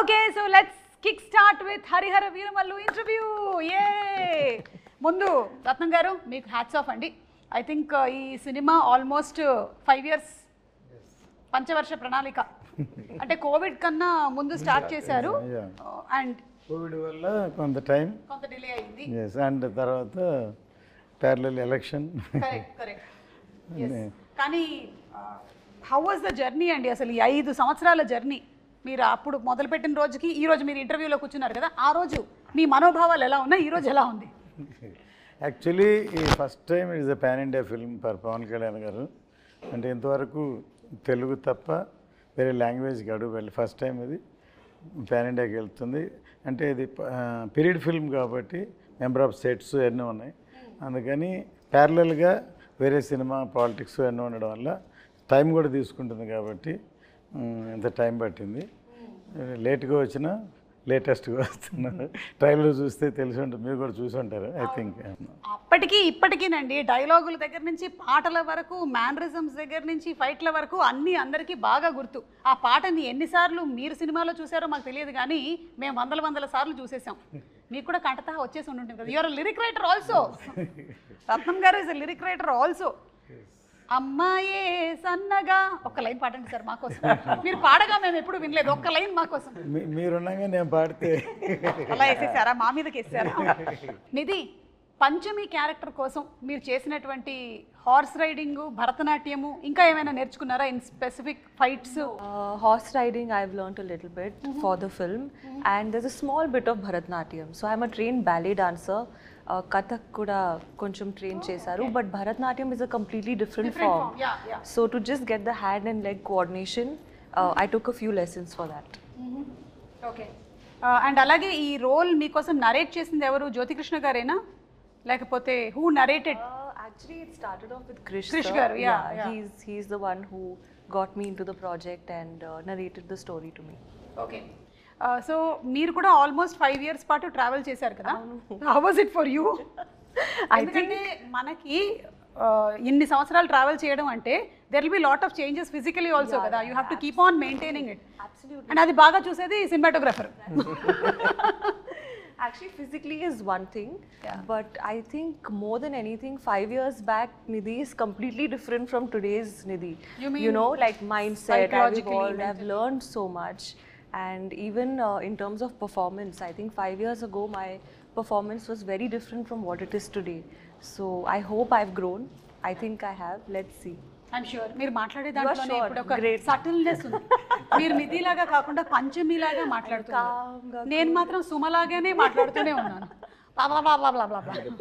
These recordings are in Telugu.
Okay, so let's kickstart with Harihara Veeramallu interview. Yay! Mundu, Ratnam garu, meeku hats off andi. I think ee cinema almost 5 years పంచవర్ష ప్రణాళిక అంటే కోవిడ్ కన్నా ముందు స్టార్ట్ చేశారు అండ్ కోవిడ్ వల్ల కొంత టైం కొంత డిలే అయింది yes అండ్ తర్వాత ప్యారలల్ ఎలక్షన్ కరెక్ట్ కానీ హౌ వాస్ ద జర్నీ అండి అసలు ఈ 5 సంవత్సరాల జర్నీ మీరు అప్పుడు మొదలుపెట్టిన రోజుకి ఈ రోజు మీరు ఇంటర్వ్యూలో కూర్చున్నారు కదా ఆ రోజు మీ మనోభావాలు ఎలా ఉన్నాయి ఈ రోజు ఎలా ఉంది యాక్చువల్లీ ఈ first time is a pan India film for Pawan Kalyan గారు అంటే ఇంతవరకు తెలుగు తప్ప వేరే లాంగ్వేజ్కి అడుగు వెళ్ళి ఫస్ట్ టైం ఇది పాన్ ఇండియాకి వెళ్తుంది అంటే ఇది పీరియడ్ ఫిల్మ్ కాబట్టి మెంబర్ ఆఫ్ సెట్స్ ఎన్నో ఉన్నాయి అందుకని ప్యారలల్గా వేరే సినిమా పాలిటిక్స్ ఎన్నో ఉండడం వల్ల టైం కూడా తీసుకుంటుంది కాబట్టి ఇంత టైం పట్టింది లేట్గా వచ్చినా లేటెస్ట్గా వస్తున్నారు ట్రైలర్ చూస్తే తెలిసి ఉంటుంది మీరు కూడా చూసి ఉంటారు ఐ థింక్ అప్పటికి ఇప్పటికీనండి డైలాగుల దగ్గర నుంచి పాటల వరకు మ్యానరిజమ్స్ దగ్గర నుంచి ఫైట్ల వరకు అన్నీ అందరికీ బాగా గుర్తు ఆ పాటని ఎన్నిసార్లు మీరు సినిమాలో చూసారో మాకు తెలియదు కానీ మేము వందల సార్లు చూసేసాం మీకు కూడా కంటతా వచ్చేసి ఉంటుంది కదా యూఆర్ లిరిక్ రైటర్ ఆల్సో రత్నం గారు ఇస్ లిరిక్ రైటర్ ఆల్సో అమ్మాయే సన్నగా ఒక్క లైన్ పాడండి సార్ మాకోసం మీరు పాడగా మేము ఎప్పుడు వినలేదు ఒక్క లైన్ మాకోసం మీరున్నాగా నేను పాడితే అలా వేసేసారా మా మీదకి వేసారా నిధి పంచమి క్యారెక్టర్ కోసం మీరు చేసినటువంటి హార్స్ రైడింగ్ భరతనాట్యము ఇంకా ఏమైనా నేర్చుకున్నారా in specific fights horse riding I've learned a little bit for the film and there's a small bit of Bharatnatyam so I'm a trained ballet dancer Kathak kuda koncham train chesaru but Bharatnatyam is a completely different form. So to just get the hand and leg coordination I took a few lessons for that. Okay. And అలాగే ఈ రోల్ మీకోసం నరేట్ చేసింది ఎవరు జ్యోతికృష్ణ గారేనా లేకపోతే who narrated? Actually it started off with Krish garu, yeah. He's the one who got me into the project and narrated the story to me. Okay. So మీరు కూడా ఆల్మోస్ట్ 5 years పాటు ట్రావెల్ చేశారు కదా how was it for you ఎందుకంటే మనకి ఇన్ని సంవత్సరాలు ట్రావెల్ చేయడం అంటే there will be lot of changes physically also కదా you have to keep on maintaining it and అది బాగా చూసేది cinematographer Actually, physically is one thing, but I think more than anything, 5 years back, Nidhi is completely different from today's Nidhi. You know, like mindset, I've learned so much. And even in terms of performance, I think 5 years ago, my performance was very different from what it is today. So I hope I've grown. I think I have. Let's see. I'm sure. మీరు మాట్లాడే దాంట్లోనే ఇప్పుడు ఒక సటిల్నెస్ ఉంది మీరు నిధిలాగా కాకుండా పంచమిలాగా మాట్లాడుతున్నారు నేను మాత్రం సుమలాగానే మాట్లాడుతూనే ఉన్నాను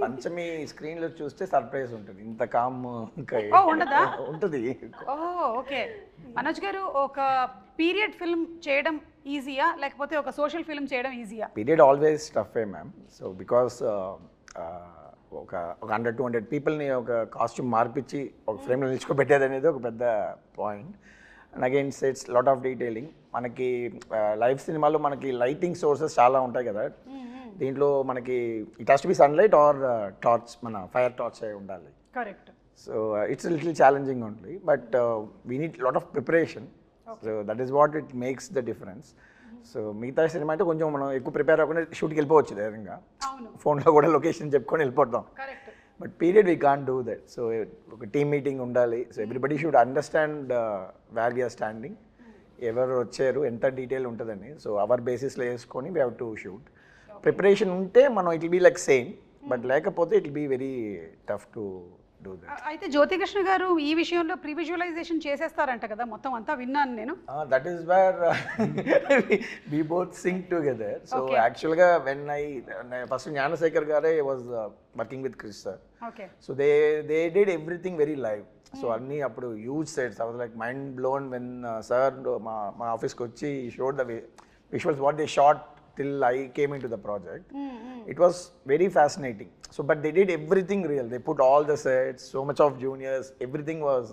పంచమి స్క్రీన్ లో చూస్తే సర్ప్రైజ్ ఉంటుంది ఇంత కామ్ ఉండదా ఉంటుంది ఓకే మనోజ్ గారు ఒక పీరియడ్ ఫిల్మ్ చేయడం ఈజీయా లేకపోతే ఒక సోషల్ ఫిల్మ్ చేయడం ఈజీయా పీరియడ్ ఆల్వేస్ టఫే మ్యామ్ సో బికాస్ ఒక 100-200 పీపుల్ని ఒక కాస్ట్యూమ్ మార్పించి ఒక ఫ్రేమ్లో నిల్చుకోబెట్టేది అనేది ఒక పెద్ద point and again it's lot of detailing మనకి లైవ్ సినిమాలో మనకి లైటింగ్ సోర్సెస్ చాలా ఉంటాయి కదా దీంట్లో మనకి it has to be sunlight are torch మన ఫైర్ టార్చ్ అయి ఉండాలి correct so it's little challenging only but we need lot of preparation so that is what it makes the difference so మిగతా సినిమా అయితే కొంచెం మనం ఎక్కువ ప్రిపేర్ అవ్వకుండా షూట్కి వెళ్ళిపోవచ్చు ధైర్యంగా ఫోన్లో కూడా లొకేషన్ చెప్పుకొని వెళ్ళిపోతాం but period we can't do that so ఒక టీమ్ మీటింగ్ ఉండాలి so everybody should understand where we are standing ఎవరు వచ్చారు ఎంత డీటెయిల్ ఉంటుందని సో అవర్ బేసిస్లో వేసుకొని we have to shoot preparation ఉంటే మనం it will be like same but లేకపోతే it will be very tough to do that అయితే జ్యోతికృష్ణ గారు ఈ విషయంలో ప్రీ విజువలైజేషన్ చేసేస్తారంట కదా మొత్తం అంతా విన్నాను నేను that is where we both sync together so యాక్చువల్గా వెన్ ఐ ఫస్ట్ జ్ఞానశేఖర్ గారే was working with Krish sir so they did everything very live so అన్నీ అప్పుడు huge sets I was like mind blown when sir మా ఆఫీస్కి వచ్చి showed the visuals what they shot till I came into the project. It was very fascinating. So, but they did everything real. They put all the sets, so much of juniors, everything was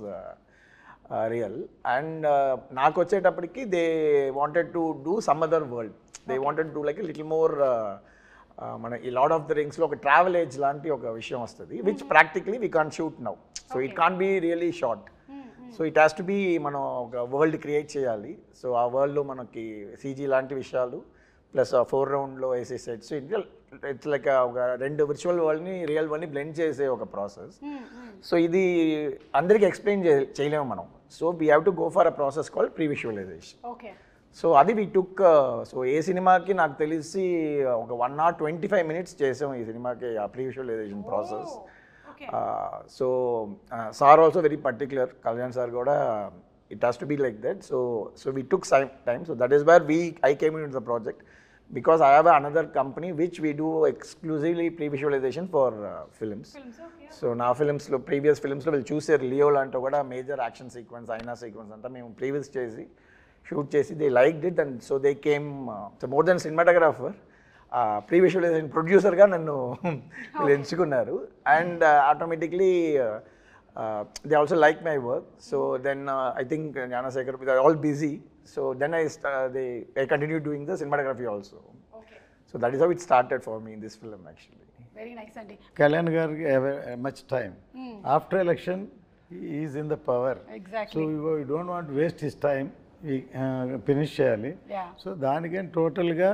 real. And naaku vachetappadiki they wanted to do some other world. They wanted to do like a little more mana ee Lord of the Rings lo oka travel age lanti oka vishayam vastadi which practically we can't shoot now. So it can't be really shot. So it has to be మనం ఒక వరల్డ్ క్రియేట్ చేయాలి. సో ఆ వరల్డ్లో మనకి సీజీ లాంటి విషయాలు ప్లస్ ఆ 4 రౌండ్లో వేసే సెట్స్, ఇట్స్ లైక్ ఒక 2 విర్చువల్ వరల్డ్ని రియల్ వరల్డ్ని బ్లెండ్ చేసే ఒక ప్రాసెస్. సో ఇది అందరికీ ఎక్స్ప్లెయిన్ చేయలేము మనం. So we have to go for a process called pre visualisation. So అది వీ టుక్. సో ఏ సినిమాకి నాకు తెలిసి ఒక 1 hour 25 minutes చేసాం ఈ సినిమాకి ఆ pre visualization process. So sir also very particular, Kalyan sir కూడా it has to be like that. So we took time. So that is where I came in the project because I have another company which we do exclusively pre-visualization for films. So now films lo previous films lo will choose Leo lanto kuda major action sequence, aina sequence anta mem previous chesi shoot chesi they liked it, and so they came. So more than cinematographer, pre-visualization producer ga nannu enchukunnaru, and automatically they also like my work. So then I think Gnanasekhar, they are all busy. So then I continued doing the cinematography also. Okay. So that is how it started for me in this film actually. Very nice, Andy. Kalyan Garg have much time. After election, he is in the power. Exactly. So we don't want to waste his time. We finish cheyali. Yeah. So దానికని టోటల్గా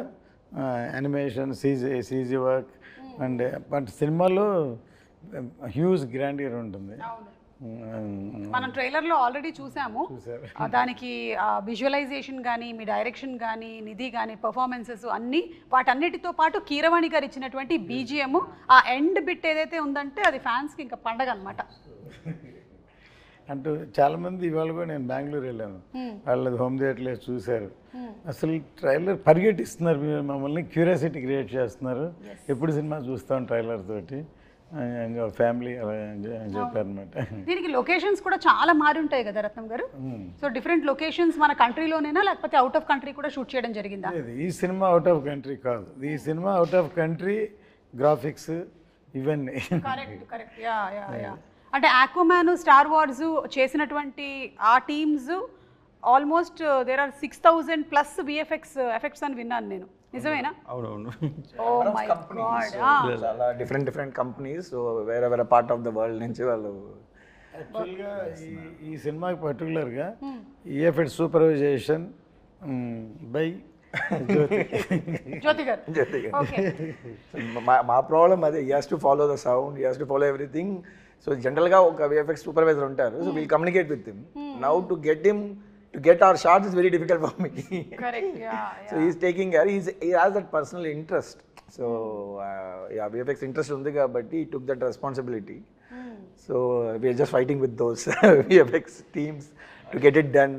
animation, CG work, and but సినిమాలో హ్యూజ్ గ్రాండియర్ ఉంటుంది. మనం ట్రైలర్లో ఆల్రెడీ చూసాము. దానికి విజువలైజేషన్ కానీ, మీ డైరెక్షన్ కానీ, నిధి కానీ, పర్ఫార్మెన్సెస్ అన్నీ, వాటన్నిటితో పాటు కీరవాణి గారు ఇచ్చినటువంటి బీజిఎం, ఆ ఎండ్ బిట్ ఏదైతే ఉందంటే అది ఫ్యాన్స్కి ఇంకా పండగ అనమాట. అంటూ చాలామంది ఇవాళ కూడా నేను బెంగళూరు వెళ్ళాను, వాళ్ళది హోమ్ థియేటర్లో చూశారు. అసలు ట్రైలర్ పరిగెట్టిస్తున్నారు, మమ్మల్ని క్యూరియాసిటీ క్రియేట్ చేస్తున్నారు, ఎప్పుడు సినిమా చూస్తాం ట్రైలర్ తోటి ఫ్యామిలీ చెప్పారు అనమాట. దీనికి లొకేషన్స్ కూడా చాలా మారి ఉంటాయి కదా రత్నం గారు. సో డిఫరెంట్ లొకేషన్స్ మన కంట్రీలోనేనా లేకపోతే అవుట్ ఆఫ్ కంట్రీ కూడా షూట్ చేయడం జరిగిందా? ఈ సినిమా అవుట్ ఆఫ్ కంట్రీ కాదు, ఈ cinema out of country graphics ఇవన్నీ. కరెక్ట్. యా. అంటే ఆక్వామ్యాన్, స్టార్ వార్స్ చేసినటువంటి ఆ teams almost there are 6,000+ effects అని విన్నాను నేను, నిజమేనా? అవునవును. చాలా డిఫరెంట్ కంపెనీస్ వేరే పార్ట్ ఆఫ్ ద వరల్డ్ నుంచి వాళ్ళు. యాక్చువల్గా ఈ సినిమాకి పర్టికులర్గా ఈఎఫ్ఎక్స్ సూపర్వైజేషన్ బై జ్యోతి గారు. మా ప్రాబ్లం అదే, he has to follow the sound, he has to follow everything. So జనరల్గా ఒక విఎఫ్ఎక్స్ సూపర్వైజర్ ఉంటారు, so we'll communicate with him. Now to get our shots is very difficult for me. Correct. Yeah. So he's taking care. He has that personal interest. So VFX interest undi kabatti he took that responsibility. So we are just fighting with those VFX teams to get it done.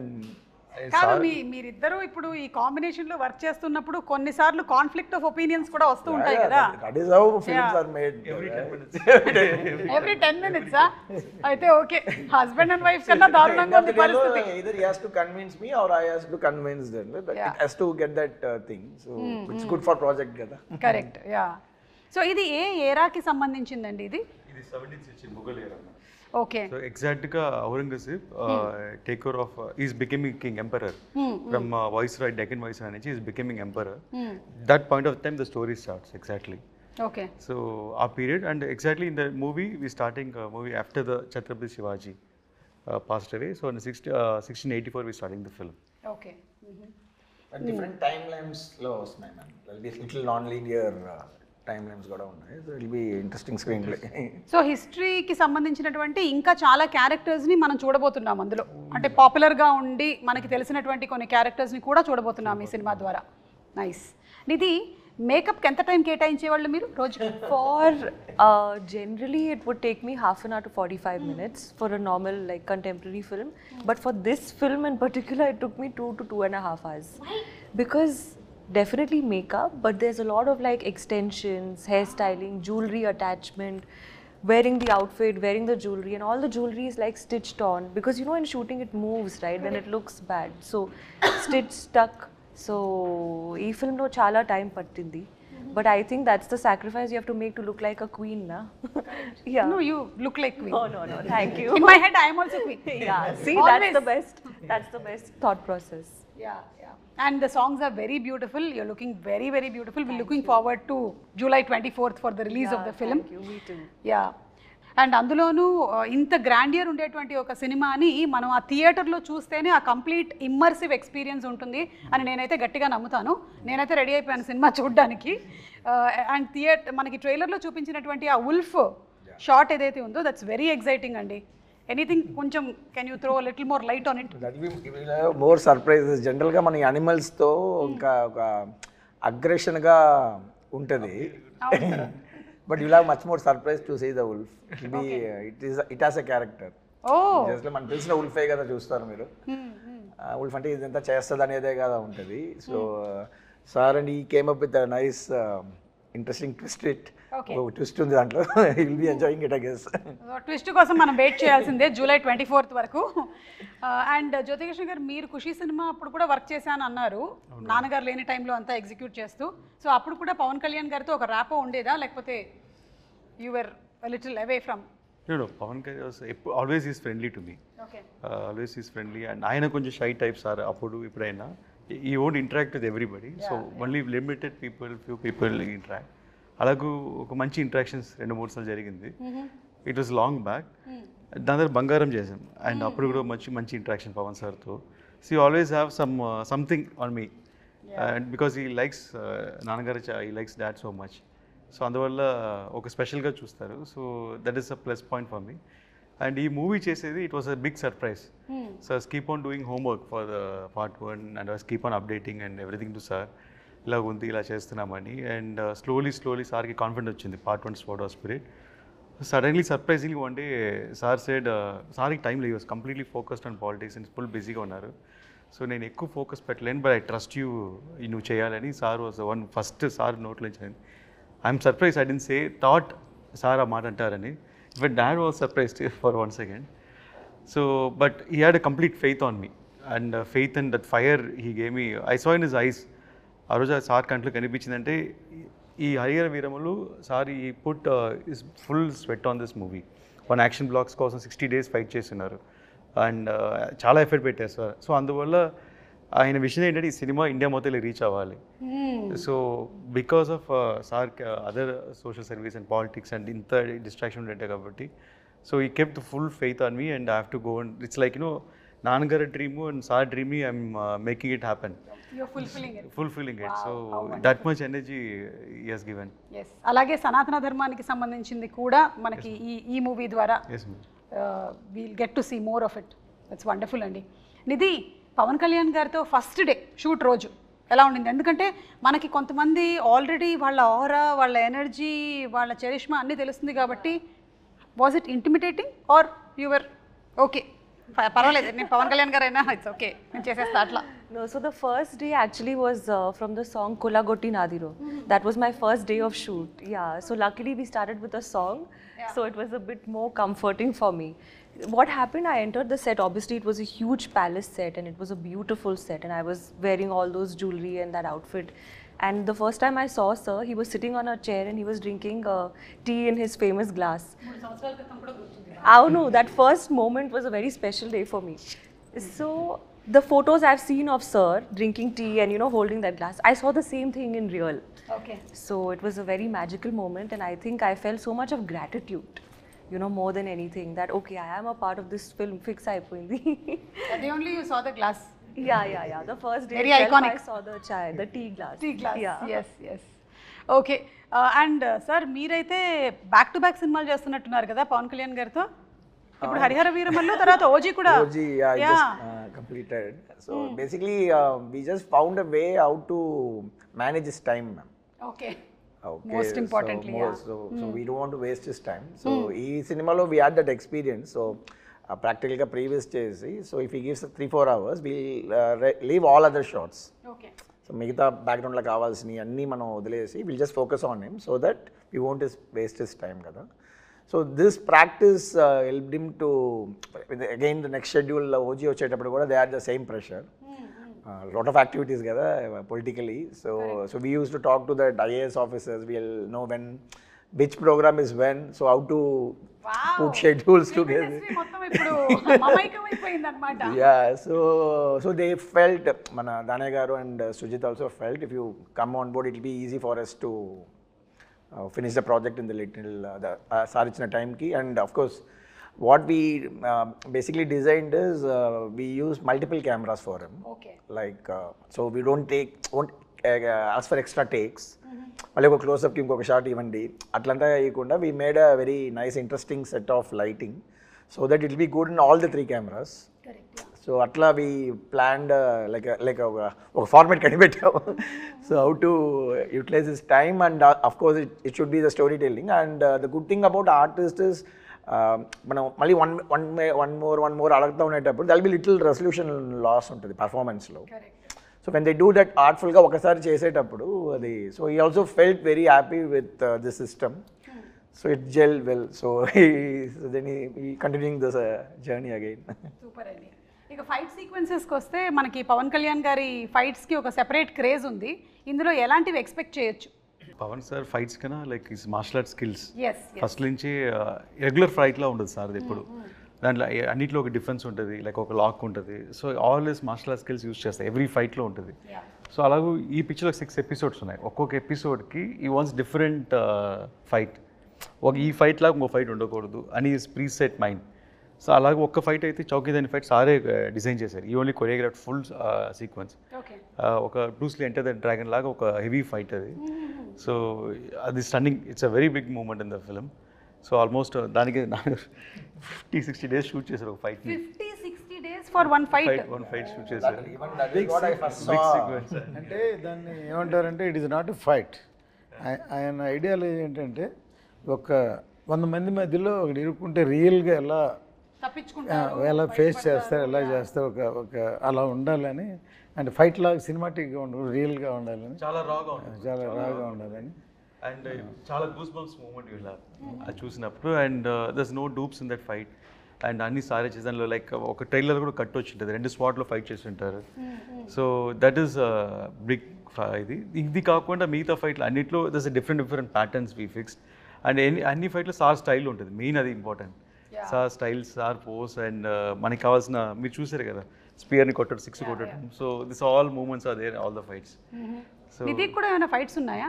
కాదు, మీరిద్దరూ ఇప్పుడు ఈ కాంబినేషన్ లో వర్క్ చేస్తున్నప్పుడు కొన్నిసార్లు కాన్ఫ్లిక్ట్ ఆఫ్ ఒపీనియన్స్ కూడా వస్తూ ఉంటాయి కదా. That is how films are made. Every 10 minutes. అయితే ఓకే, హస్బెండ్ అండ్ వైఫ్ కన్నా దారుణంగా ఉంది పరిస్థితి. Either he has to convince me or I has to convince them. But it has to get that thing. So it's good for project కదా. కరెక్ట్. యా. సో ఇది ఏ ఏరాకి సంబంధించిందండి? ఇది 17th century Mughal era. Okay. So exactly Aurangzeb take care of is becoming king emperor from Viceroy, Deccan Viceroy, he is becoming emperor. That point of time the story starts exactly. Okay. So our period, and exactly in the movie we starting movie after the Chhatrapati Shivaji passed away. So in 1684 we starting the film. Okay. Different timelines lo vastnayi man. There will be little non-linear timelines కూడా ఉన్నాయి. So it will be interesting screenplay. So హిస్టరీకి సంబంధించినటువంటి ఇంకా చాలా క్యారెక్టర్స్ని మనం చూడబోతున్నాం అందులో. అంటే పాపులర్గా ఉండి మనకి తెలిసినటువంటి కొన్ని క్యారెక్టర్స్ని కూడా చూడబోతున్నాం ఈ సినిమా ద్వారా. నైస్. నిధి, మేకప్కి ఎంత టైం కేటాయించేవాళ్ళు మీరు రోజు? For generally it would take me half an hour to 45 minutes for a normal like contemporary film, but for this film in particular it took me 2 to 2.5 hours. Why? Because definitely makeup, but there's a lot of like extensions, hairstyling, jewelry attachment, wearing the outfit, wearing the jewelry, and all the jewelry is like stitched on, because you know in shooting it moves, right? Then it looks bad, so stitch stuck. So ee film lo chala time pattindi, but I think that's the sacrifice you have to make to look like a queen, na? Yeah. No, you look like queen. Oh no, thank you. In my head I am also queen. Yeah, see, Always. that's the best thought process. Yeah. And the songs are very beautiful. You're looking very, very beautiful. We're looking forward to July 24th for the release of the film. Thank you. Me too. Yeah. And అందులోనూ ఇంత గ్రాండియర్ ఉండేటువంటి ఒక సినిమాని మనం ఆ థియేటర్లో చూస్తేనే ఆ కంప్లీట్ ఇమ్మర్సివ్ ఎక్స్పీరియన్స్ ఉంటుంది అని నేనైతే గట్టిగా నమ్ముతాను. నేనైతే రెడీ అయిపోయాను సినిమా చూడడానికి. అండ్ మనకి ట్రైలర్లో చూపించినటువంటి ఆ ఉల్ఫ్ షాట్ ఏదైతే ఉందో దట్స్ వెరీ ఎక్సైటింగ్ అండి. ఎనీథింగ్ కొంచెం can you throw little more light on it? More surprises. జనరల్గా మన యానిమల్స్తో ఇంకా ఒక అగ్రెషన్గా ఉంటుంది. But you'll have much more surprise to see the wolf. It has a character. Just మనకు తెలిసిన ఉల్ఫే కదా చూస్తారు మీరు. ఉల్ఫ్ అంటే ఇదంతా చేస్తుంది అనేదే కదా ఉంటుంది. సో సార్ అండ్ ఈ came up with nice interesting twist ఉంది దాంట్లో. Will be enjoying it I guess. Twist కోసం మనం వెయిట్ చేయాల్సిందే జూలై 24th వరకు. అండ్ జ్యోతికృష్ణ గారు, మీరు ఖుషి సినిమా అప్పుడు కూడా వర్క్ చేశాను అన్నారు, నాన్నగారు లేని టైంలో అంతా ఎగ్జిక్యూట్ చేస్తూ. సో అప్పుడు కూడా పవన్ కళ్యాణ్ గారితో ఒక ర్యాపో ఉండేదా, లేకపోతే you were little away from? No, Pawan always is friendly to me. Okay. Always is friendly, and ఆయన కొంచెం షై టైప్స్ ఆర్ అప్పుడు ఇప్పుడైనా. He won't interact with everybody, so only limited few people interact. అలాగూ ఒక మంచి ఇంటరాక్షన్స్ 2-3 సార్లు జరిగింది. It was long back. దాని తర్వాత బంగారం చేసాం, అండ్ అప్పుడు కూడా మంచి ఇంటరాక్షన్ పవన్ సార్తో. So you always have something on me, and because he likes నాన్నగారు, he likes dad so much. So అందువల్ల ఒక స్పెషల్గా చూస్తారు. So that is a plus point for me. And ఈ మూవీ చేసేది it was a big surprise. So I keep on doing homework for the part 1 and I keep on updating and everything to sir. ఇలా ఉంది, ఇలా చేస్తున్నామని. అండ్ స్లోలీ సార్కి కాన్ఫిడెంట్ వచ్చింది part 1 spot of spirit. Suddenly surprisingly one day sir said, సార్కి టైం లేదు, was completely focused on politics and full బిజీగా ఉన్నారు. సో నేను ఎక్కువ ఫోకస్ పెట్టలేను, బట్ ఐ ట్రస్ట్ యూ, నువ్వు చేయాలని. Sir was one first sir నోట్లో నుంచి. I'm surprise, I didn't say thought sir ఆ మాట అంటారని. But dad was surprised for 1 second. So but he had a complete faith on me, and faith and that fire he gave me. I saw in his eyes. ఆ రోజు సార్ కంట్లో కనిపించిందంటే ఈ హరిహర వీరములు సార్ ఈ put is full sweat on this movie. 1 action blocks కోసం 60 days ఫైట్ చేస్తున్నారు, అండ్ చాలా ఎఫర్ట్ పెట్టారు సార్. సో అందువల్ల ఆయన విషయం ఏంటంటే ఈ సినిమా ఇండియా మొత్తం రీచ్ అవ్వాలి. So because of sir other social service and politics and ఇంత డిస్ట్రాక్షన్ ఉండే కాబట్టి, సో ఈ kept full faith on me and I have to go. And it's like నాన్నగారి dream and sir dream, I'm making it happen. Fulfilling it. So that much energy he has given. Yes. అలాగే సనాతన ధర్మానికి సంబంధించింది కూడా మనకి ఈ మూవీ ద్వారా we'll get to see more of it. That's wonderful అండి. నిధి, పవన్ కళ్యాణ్ గారితో ఫస్ట్ డే షూట్ రోజు ఎలా ఉండింది? ఎందుకంటే మనకి కొంతమంది ఆల్రెడీ వాళ్ళ ఆరా, వాళ్ళ ఎనర్జీ, వాళ్ళ చరిష్మా అన్నీ తెలుస్తుంది కాబట్టి, was it intimidating are your okay పర్వాలేదు నేను పవన్ కళ్యాణ్ గారు అయినా ఇట్స్ ఓకే నేను చేసేస్తా అట్లా? No, so the first day actually was from the song Kolagotti Nadiro. That was my first day of shoot. Yeah, so luckily we started with a song, so it was a bit more comforting for me. What happened, I entered the set, obviously it was a huge palace set and it was a beautiful set, and I was wearing all those jewelry and that outfit. And the first time I saw sir, he was sitting on a chair and he was drinking tea in his famous glass. Oh no, that first moment was a very special day for me. So the photos I've seen of sir drinking tea and holding that glass, I saw the same thing in real. Okay. So it was a very magical moment, and I think I felt so much of gratitude, more than anything, that okay, I am a part of this film. Fix అయిపోయింది. The only you saw the glass. Yeah. The first day Very itself, iconic. I saw the tea glass. Yeah. Yes. Okay. And sir మీరైతే బ్యాక్ టు బ్యాక్ సినిమాలు చేస్తున్నట్టున్నారు కదా పవన్ కళ్యాణ్ గారితో. ఇప్పుడు హరిహర వీరమల్లు తర్వాత ఓజీ కూడా. OG I just completed. So basically we just found a way how to manage his time, ma'am. Okay. Most importantly, so we don't want to waste his time. So ee cinemalo we had that experience. So practically ga previous chesi, so if he gives 3-4 hours, we'll leave all other shots. Okay. So మిగతా బ్యాక్గ్రౌండ్లో కావాల్సినవి అన్నీ మనం వదిలేసి will just focus on him so that we won't waste his time కదా. So this practice helped him to again the next schedule OG వచ్చేటప్పుడు కూడా they are the same pressure, lot of activities కదా politically. So we use to talk to that IAS officers, will know when which program is when, so how to put schedules together. Yeah, so they felt, mana Danay garu and Sujit also felt, if you come on board it will be easy for us to finish the project in the little sir ఇచ్చిన టైంకి. And of course what we basically designed is we use multiple cameras for him. Okay. Like so we won't ask for extra takes. మళ్ళీ ఒక క్లోజ్అప్కి ఇంకొక షాట్ ఇవ్వండి అట్లంతా వేయకుండా we made a very nice interesting set of lighting so that it will be good in all the 3 cameras. Correct. So అట్లా we planned like ఒక ఫార్మాట్ కనిపెట్టాము. So how to utilize this time and of course it should be the storytelling. And the good thing about artist is మనం మళ్ళీ వన్ మోర్ అడుగుతూ ఉండేటప్పుడు there'll be little resolution loss ఉంటుంది పర్ఫార్మెన్స్లో. So when they do that ఆర్ట్ఫుల్గా ఒకసారి చేసేటప్పుడు అది so he also felt very happy with this system. So it gel well. So then he continuing this journey again. Super అండి. ఇక ఫైట్ సీక్వెన్సెస్కి వస్తే మనకి పవన్ కళ్యాణ్ గారి ఫైట్స్కి ఒక సెపరేట్ క్రేజ్ ఉంది. ఇందులో ఎలాంటివి ఎక్స్పెక్ట్ చేయొచ్చు? పవన్ సార్ ఫైట్స్ కన్నా like is martial art skills Yes. First నుంచి రెగ్యులర్ ఫైట్లా ఉండదు సార్ అది ఎప్పుడు. దాంట్లో అన్నింటిలో ఒక డిఫరెన్స్ ఉంటుంది, లైక్ ఒక లాక్ ఉంటుంది. So always martial art skills use చేస్తాయి ఎవ్రీ ఫైట్లో ఉంటుంది. సో అలాగే ఈ పిక్చర్లో 6 ఎపిసోడ్స్ ఉన్నాయి. ఒక్కొక్క ఎపిసోడ్కి ఈ వాన్స్ డిఫరెంట్ ఫైట్. ఈ ఫైట్ లాగా ఇంకో ఫైట్ ఉండకూడదు అని ప్రీ సెట్ మైండ్. సో అలాగే ఒక్క ఫైట్ అయితే చౌకీదాని ఫైట్ సారే డిజైన్ చేశారు. ఈ ఓన్లీ కొరియోగ్రాఫ్ ఫుల్ సీక్వెన్స్. ఒక బ్రూస్లీ ఎంటర్ ద డ్రాగన్ లాగా ఒక హెవీ ఫైట్ అది. సో అది stunning. It's a very big moment in the film. So almost దానికి 50-60 days షూట్ చేశారు ఒక fight. 50-60 days for one fight shoot చేశారు. అంటే దాన్ని ఏమంటారంటే it is not a fight. ఆయన ఐడియాలజీ ఏంటంటే ఒక 100 మంది మధ్యలో ఒకటి ఇరుక్కుంటే రియల్గా ఎలా ఎలా ఫేస్ చేస్తారు, ఎలా చేస్తారు, ఒక అలా ఉండాలని. అంటే ఫైట్ లాగా సినిమాటిక్గా ఉండదు, రియల్గా ఉండాలని, చాలా రాగా ఉండాలని. అండ్ చాలా గూస్ బంప్స్ మూమెంట్ ఇలా అది చూసినప్పుడు. And there's no dupes in that fight. And అన్ని సారే చేసాను. లైక్ ఒక ట్రైలర్ కూడా కట్ వచ్చి ఉంటుంది, 2 స్పాట్లో ఫైట్ చేసి ఉంటారు. So that is big. ఇది కాకుండా మిగతా ఫైట్లు అన్నింటిలో there's different patterns we fixed. And అన్ని ఫైట్లో సార్ స్టైల్ ఉంటుంది, మెయిన్ అది important. Sir style, sir pose. And మనకి కావాల్సిన మీరు చూసారు కదా స్పియర్ని కొట్టడం, 6 కొట్టడం. So this all movements are there all the fights. సో నిధి కూడా ఏమైనా ఫైట్స్ ఉన్నాయా?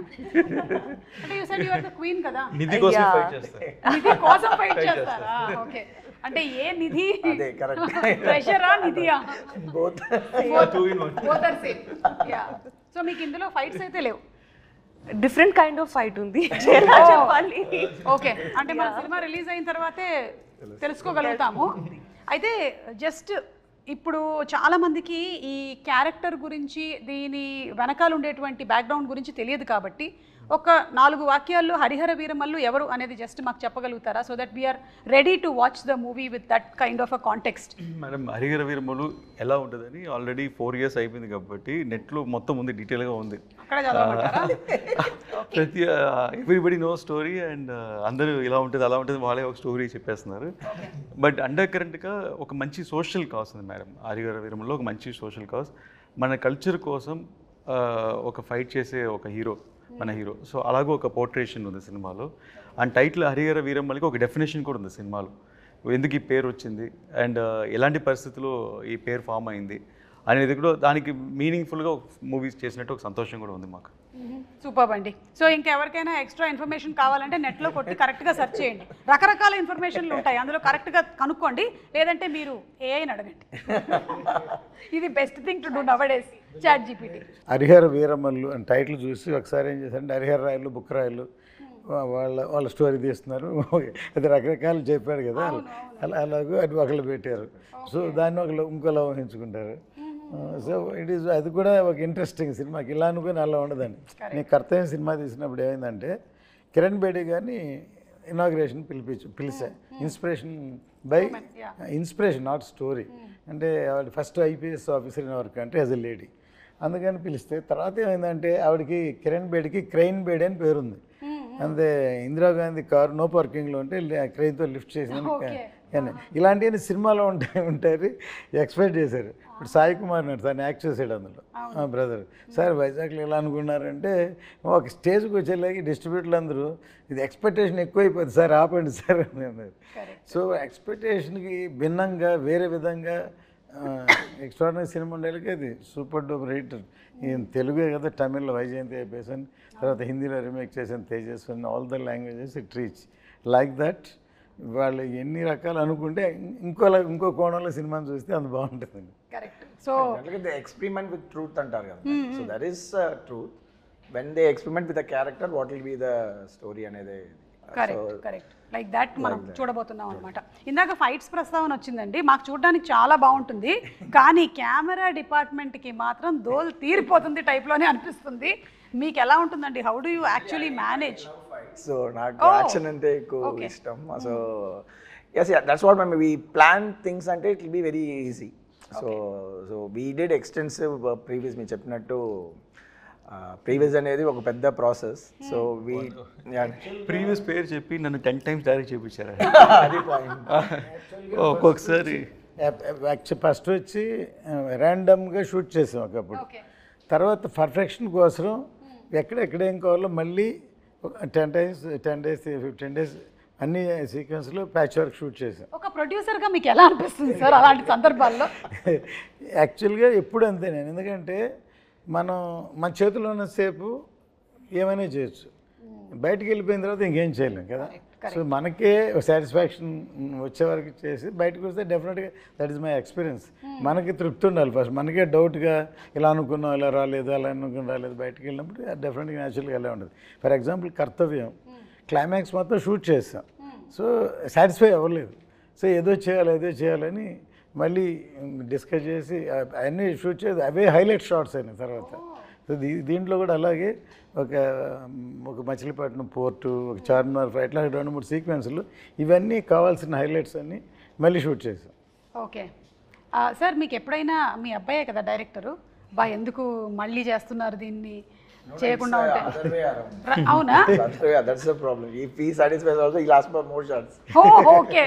అంటే you said you are the queen కదా. నిధి కోసం ఫైట్ చేస్తారు. నిధి కోసం ఫైట్ చేస్తారా? ఓకే. అంటే ఏ నిధి? అదే కరెక్ట్. ప్రెషరా నిధియా? Both are same. Yeah. So మీకు ఇందులో ఫైట్స్ అయితే లేవు. డిఫరెంట్ కైండ్ ఆఫ్ ఫైట్ ఉంది చెప్పాలి. ఓకే. అంటే మన సినిమా రిలీజ్ అయిన తర్వాతే తెలుసుకోగలుగుతాము. అయితే జస్ట్ ఇప్పుడు చాలామందికి ఈ క్యారెక్టర్ గురించి, దీని వెనకాల ఉండేటువంటి బ్యాక్గ్రౌండ్ గురించి తెలియదు కాబట్టి ఒక 4 వాక్యాల్లో హరిహర వీరమల్లు ఎవరు అనేది జస్ట్ మాకు చెప్పగలుగుతారా? So that we are ready to watch the movie with that kind of a context. Madam Harihara Veeramallu ఎలా ఉంటుందని ఆల్రెడీ 4 years అయిపోయింది కాబట్టి నెట్లో మొత్తం ఉంది, డీటెయిల్గా ఉంది. అక్కడ చదవమంటారా? ప్రతి ఎవ్రీబడి నో స్టోరీ. అండ్ అందరూ ఇలా ఉంటుంది అలా ఉంటుంది వాళ్ళే ఒక స్టోరీ చెప్పేస్తున్నారు. బట్ అండర్ కరెంట్గా ఒక మంచి సోషల్ కాజ్ ఉంది మేడం హరిహర వీరమల్లో. ఒక మంచి సోషల్ కాజ్, మన కల్చర్ కోసం ఒక ఫైట్ చేసే ఒక హీరో మన హీరో. సో అలాగే ఒక పోర్ట్రేషన్ ఉంది సినిమాలో. అండ్ టైటిల్ హరిహర వీరమల్లికి ఒక డెఫినేషన్ కూడా ఉంది సినిమాలో, ఎందుకు ఈ పేరు వచ్చింది అండ్ ఎలాంటి పరిస్థితుల్లో ఈ పేరు ఫామ్ అయింది అనేది కూడా దానికి మీనింగ్ఫుల్గా మూవీస్ చేసినట్టు ఒక సంతోషం కూడా ఉంది మాకు. సూపర్ అండి. సో ఇంకెవరికైనా ఎక్స్ట్రా ఇన్ఫర్మేషన్ కావాలంటే నెట్లో కొట్టి కరెక్ట్గా సెర్చ్ చేయండి. రకరకాల ఇన్ఫర్మేషన్లు ఉంటాయి, అందులో కరెక్ట్గా కనుక్కోండి. లేదంటే మీరు ఏఐని అడగండి. ఇది best thing to do nowadays, ChatGPT. Harihara Veeramallu అని టైటిల్ చూసి ఒకసారి ఏం చేశారంటే హరిహర రాయలు, బుక్ రాయలు వాళ్ళ స్టోరీ తీస్తున్నారు. అది రకరకాలు చెప్పాడు కదా, అలాగే అది ఒకళ్ళు పెట్టారు. సో దాన్ని ఒకళ్ళు ఇంకోలా ఊహించుకుంటారు. సో ఇట్ ఈస్ అది కూడా ఒక ఇంట్రెస్టింగ్ సినిమాకి. ఇలా అనుకుని అలా ఉండదండి. నేను కర్తవ్యం సినిమా తీసినప్పుడు ఏమైందంటే కిరణ్ బేడి గారిని ఇనాగ్రేషన్ పిలిచా. Inspiration not story. అంటే ఆవిడ first IPS officer in work అంటే యాజ్ ఎ లేడీ, అందుకని పిలిస్తే తర్వాత ఏమైందంటే ఆవిడకి కిరణ్ బేడికి క్రెయిన్ బేడి అని పేరుంది. అంతే ఇందిరాగాంధీ కారు నో పార్కింగ్లో ఉంటే క్రెయిన్తో లిఫ్ట్ చేసిన కానీ ఇలాంటివన్నీ సినిమాలో ఉంటాయి ఎక్స్పెక్ట్ చేశారు. ఇప్పుడు సాయి కుమార్ నాడు తను యాక్ట్ చేసాడు అందులో, బ్రదర్. సార్ వైజాగ్లో ఎలా అనుకున్నారంటే ఒక స్టేజ్కి వచ్చేలాగి డిస్ట్రిబ్యూటర్లు అందరూ ఇది ఎక్స్పెక్టేషన్ ఎక్కువైపోతుంది సార్, ఆపండి సార్ అని అన్నారు. సో ఎక్స్పెక్టేషన్కి భిన్నంగా వేరే విధంగా ఎక్స్ట్రాడినరీ సినిమా ఉండేకి అది సూపర్ డూపర్ హిట్. ఈయన తెలుగే కదా, తమిళ్లో వైజయంతి అయిపోయాను, తర్వాత హిందీలో రీమేక్ చేసాను తేజస్వన్, all the languages it reach like that. వాళ్ళు ఎన్ని రకాలు అనుకుంటే ఇంకో కోణంలో సినిమాని చూస్తే అంత బాగుంటుందండి. Correct. So they experiment with truth అంటారు కదా, so that is truth. When they experiment with the character what will be the story అనేది. కరెక్ట్ లైక్ దట్ మనం చూడబోతున్నాం అనమాట. ఇందాక ఫైట్స్ ప్రస్తావన వచ్చిందండి, మాకు చూడడానికి చాలా బాగుంటుంది, కానీ కెమెరా డిపార్ట్మెంట్కి మాత్రం దోల్ తీరిపోతుంది టైప్లోనే అనిపిస్తుంది. మీకు ఎలా ఉంటుందండి? How do you actually manage? So నాకు యాక్షన్ అంటే ఎక్కువ ఇష్టం. So yes, that's what we plan things అంటే it will be very easy. So we did extensive previous, మీరు చెప్పినట్టు ప్రీవియస్ అనేది ఒక పెద్ద ప్రాసెస్. సో వీ ప్రీవియస్ పేరు చెప్పి నన్ను 10 times డైరెక్ట్ చేయించారు. అది పాయింట్. ఒక్కొక్కసారి ఫస్ట్ వచ్చి ర్యాండమ్గా షూట్ చేసాం ఒకప్పుడు, తర్వాత పర్ఫెక్షన్ కోసం ఎక్కడెక్కడ ఏం కావాలో మళ్ళీ 10 days 15 days అన్ని సీక్వెన్స్లో ప్యాచ్ వర్క్ షూట్ చేసాం. ఒక ప్రొడ్యూసర్గా మీకు ఎలా అనిపిస్తుంది సార్ అలాంటి సందర్భాల్లో? యాక్చువల్గా ఎప్పుడు అంతే నేను, ఎందుకంటే మన చేతిలో ఉన్నసేపు ఏమైనా చేయొచ్చు, బయటికి వెళ్ళిపోయిన తర్వాత ఇంకేం చేయలేం కదా. సో మనకే సాటిస్ఫాక్షన్ వచ్చే వరకు చేసి బయటకు వస్తే డెఫినెట్గా దట్ ఈస్ మై ఎక్స్పీరియన్స్. మనకి తృప్తి ఉండాలి ఫస్ట్, మనకే డౌట్గా ఇలా అనుకున్నాం ఇలా రాలేదు అలా అనుకుని రాలేదు, బయటకు వెళ్ళినప్పుడు డెఫినెట్గా న్యాచురల్గా ఎలా ఉండదు. ఫర్ ఎగ్జాంపుల్ కర్తవ్యం క్లైమాక్స్ మొత్తం షూట్ చేస్తాం, సో సాటిస్ఫై అవ్వలేదు, సో ఏదో చేయాలని మళ్ళీ డిస్కస్ చేసి అవన్నీ షూట్ చేసి అవే హైలైట్ షాట్స్ అయినాయి తర్వాత. సో దీంట్లో కూడా అలాగే ఒక మచిలీపట్నం పోర్టు, ఒక చార్మినార్ ఫ్లైట్, ఇట్లా 2-3 సీక్వెన్స్లు ఇవన్నీ కావాల్సిన హైలైట్స్ అన్నీ మళ్ళీ షూట్ చేసాం. ఓకే సార్, మీకు ఎప్పుడైనా మీ అబ్బాయే కదా డైరెక్టరు, ఎందుకు మళ్ళీ చేస్తున్నారు దీన్ని చేయకుండా ఉంటే? అవునా? That's the problem. If he satisfies also, he'll ask for more shots. Okay.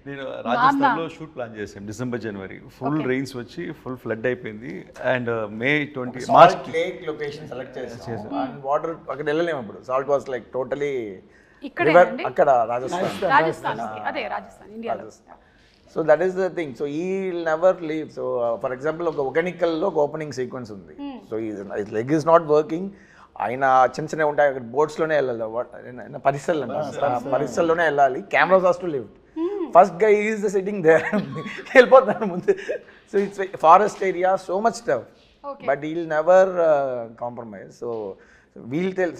నేను రాజస్థాన్లో షూట్ ప్లాన్ చేసాం డిసెంబర్ జనవరి, ఫుల్ రెయిన్స్ వచ్చి ఫుల్ ఫ్లడ్ అయిపోయింది. And May 20 March lake location select చేసాం. అండ్ వాటర్ అక్కడ వెళ్ళలేము, అప్పుడు సాల్ట్ వాస్ లైక్ టోటలీ అక్కడ రాజస్థాన్, అదే రాజస్థాన్ ఇండియాలో. So that is the thing. So he will never leave. So for example ఒక ఒగనికల్లో ఒక ఓపెనింగ్ సీక్వెన్స్ ఉంది. So leg is not working, ఆయన చిన్న ఉంటాయి అక్కడ బోట్స్లోనే వెళ్ళాలి, పరిసల్లోనే వెళ్ళాలి, cameras has to live. First guy is the sitting there, వెళ్ళిపోతాను ముందు. So it's forest area, so much stuff, but he will never compromise. So we'll tell